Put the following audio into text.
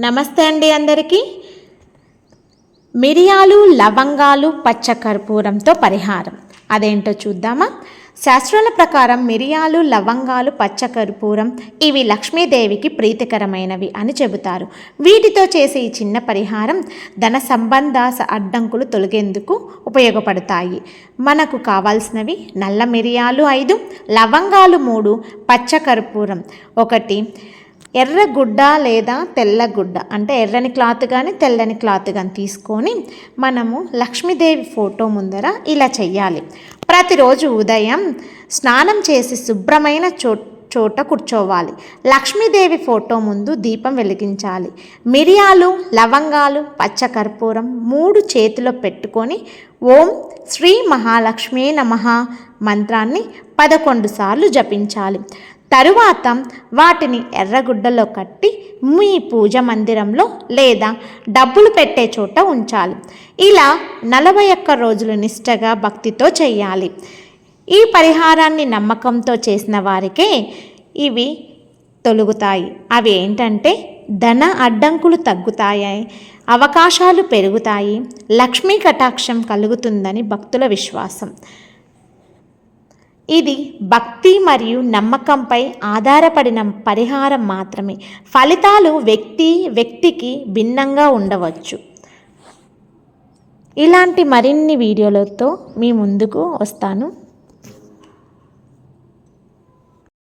నమస్తే అండి అందరికీ. మిరియాలు, లవంగాలు, పచ్చకర్పూరంతో పరిహారం అదేంటో చూద్దామా? శాస్త్రాల ప్రకారం మిరియాలు, లవంగాలు, పచ్చకర్పూరం ఇవి లక్ష్మీదేవికి ప్రీతికరమైనవి అని చెబుతారు. వీటితో చేసే ఈ చిన్న పరిహారం ధన సంబంధ అడ్డంకులు తొలగేందుకు ఉపయోగపడతాయి. మనకు కావాల్సినవి నల్ల మిరియాలు 5, లవంగాలు 3, పచ్చకర్పూరం 1, ఎర్రగుడ్డ లేదా తెల్లగుడ్డ అంటే ఎర్రని క్లాత్ కానీ తెల్లని క్లాత్ కానీ తీసుకొని మనము లక్ష్మీదేవి ఫోటో ముందర ఇలా చెయ్యాలి. ప్రతిరోజు ఉదయం స్నానం చేసి శుభ్రమైన చోట కూర్చోవాలి. లక్ష్మీదేవి ఫోటో ముందు దీపం వెలిగించాలి. మిరియాలు, లవంగాలు, పచ్చకర్పూరం 3 చేతిలో పెట్టుకొని ఓం శ్రీ మహాలక్ష్మీ నమః మంత్రాన్ని 11 సార్లు జపించాలి. తరువాత వాటిని ఎర్రగుడ్డలో కట్టి మీ పూజ మందిరంలో లేదా డబ్బులు పెట్టే చోట ఉంచాలి. ఇలా 41 రోజులు నిష్టగా భక్తితో చేయాలి. ఈ పరిహారాన్ని నమ్మకంతో చేసిన వారికే ఇవి తొలుగుతాయి. అవి ఏంటంటే ధన అడ్డంకులు తగ్గుతాయి, అవకాశాలు పెరుగుతాయి, లక్ష్మీ కటాక్షం కలుగుతుందని భక్తుల విశ్వాసం. ఇది భక్తి మరియు నమ్మకంపై ఆధారపడిన పరిహారం మాత్రమే. ఫలితాలు వ్యక్తికి భిన్నంగా ఉండవచ్చు. ఇలాంటి మరిన్ని వీడియోలతో మీ ముందుకు వస్తాను.